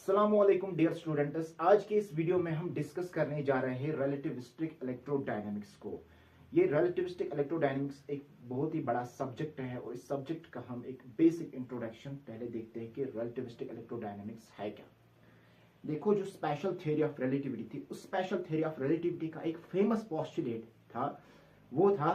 अस्सलामुअलैकुम dear students. आज के इस वीडियो में हम डिस्कस करने जा रहे हैं रिलेटिविस्टिक इलेक्ट्रोडायनामिक्स को। ये रिलेटिविस्टिक इलेक्ट्रोडायनामिक्स एक बहुत ही बड़ा सब्जेक्ट है और इस सब्जेक्ट का हम एक बेसिक इंट्रोडक्शन पहले देखते हैं कि रिलेटिविस्टिक इलेक्ट्रोडायनामिक्स है क्या। देखो, जो स्पेशल थ्योरी ऑफ रिलेटिविटी थी, उस स्पेशल थ्योरी ऑफ रिलेटिविटी का एक फेमस पोस्टुलेट था, वो था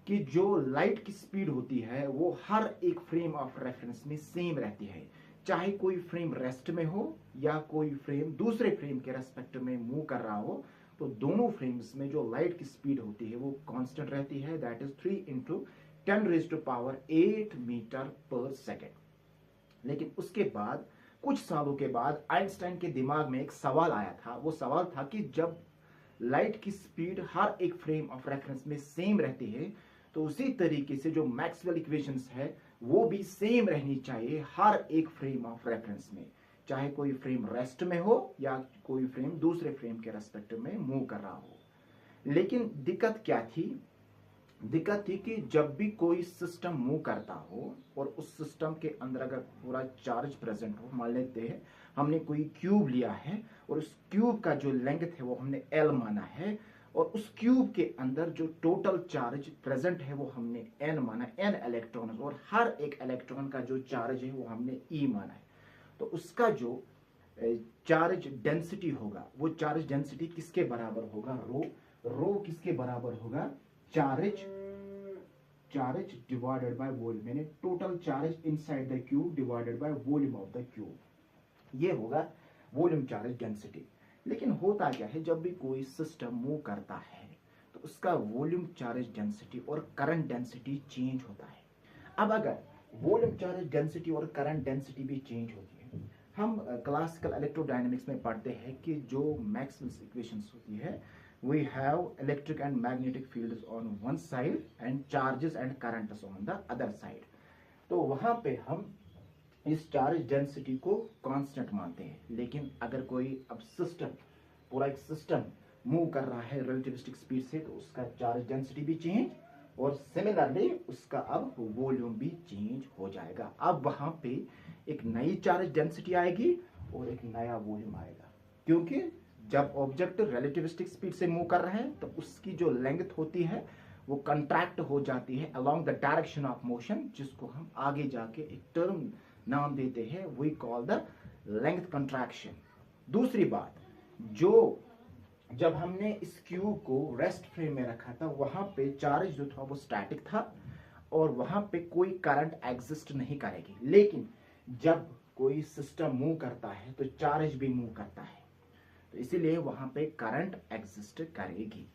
कि जो लाइट की स्पीड होती है वो हर एक फ्रेम ऑफ रेफरेंस में सेम रहती है, चाहे कोई फ्रेम रेस्ट में हो या कोई फ्रेम दूसरे फ्रेम के रेस्पेक्ट में मूव कर रहा हो, तो दोनों फ्रेम्स में जो लाइट की स्पीड होती है वो कांस्टेंट रहती है, दैट इज 3 इंटू 10⁸ मीटर पर सेकेंड। लेकिन उसके बाद कुछ सालों के बाद आइंस्टाइन के दिमाग में एक सवाल आया था। वो सवाल था कि जब लाइट की स्पीड हर एक फ्रेम ऑफ रेफरेंस में सेम रहती है, तो उसी तरीके से जो मैक्सवेल इक्वेशंस है वो भी सेम रहनी चाहिए हर एक फ्रेम ऑफ रेफरेंस में, चाहे कोई फ्रेम रेस्ट में हो या कोई फ्रेम दूसरे फ्रेम के रेस्पेक्ट में मूव कर रहा हो। लेकिन दिक्कत क्या थी? दिक्कत थी कि जब भी कोई सिस्टम मूव करता हो और उस सिस्टम के अंदर अगर पूरा चार्ज प्रेजेंट हो, मान लेते हैं हमने कोई क्यूब लिया है और उस क्यूब का जो लेंथ है वो हमने एल माना है, और उस क्यूब के अंदर जो टोटल चार्ज प्रेजेंट है वो हमने एन माना, एन इलेक्ट्रॉन, और हर एक इलेक्ट्रॉन का जो चार्ज है वो हमने ई माना है। तो उसका जो चार्ज डेंसिटी होगा, वो चार्ज डेंसिटी किसके बराबर होगा? रो किसके बराबर होगा? चार्ज डिवाइडेड बाय वॉल्यूम, यानी total charge inside the cube divided by volume of the cube, ये होगा वॉल्यूम चार्ज डेंसिटी। लेकिन होता क्या है, जब भी कोई सिस्टम मूव करता है तो उसका वॉल्यूम चार्ज डेंसिटी और करंट डेंसिटी चेंज होता है। अब अगर वॉल्यूम चार्ज डेंसिटी और करंट डेंसिटी भी चेंज होती है, हम क्लासिकल इलेक्ट्रोडायनामिक्स में पढ़ते हैं कि जो मैक्सवेल्स इक्वेशंस होती है, we have electric and magnetic fields on one side and charges and currents on the other side। तो वहां पे हम इस चार्ज डेंसिटी को कांस्टेंट मानते हैं। लेकिन अगर कोई अब सिस्टम, पूरा एक सिस्टम मूव कर रहा है रिलेटिविस्टिक स्पीड से, तो उसका चार्ज डेंसिटी भी चेंज और सिमिलरली उसका अब वॉल्यूम भी चेंज हो जाएगा। अब वहां पे एक नई चार्ज डेंसिटी आएगी और एक नया वॉल्यूम आएगा, क्योंकि जब ऑब्जेक्ट रिलेटिविस्टिक स्पीड से मूव कर रहा है तो उसकी जो लेंथ होती है वो कंट्रैक्ट हो जाती है along the direction of motion, जिसको हम आगे जाके एक टर्म नाम देते हैं, we call the length contraction. दूसरी बात, जो जब हमने इस क्यूब को रेस्ट फ्रेम में रखा था, वहां पे चार्ज जो था वो स्टैटिक था और वहां पे कोई करंट एग्जिस्ट नहीं करेगी। लेकिन जब कोई सिस्टम मूव करता है तो चार्ज भी मूव करता है, तो इसीलिए वहां पे करंट एग्जिस्ट करेगी।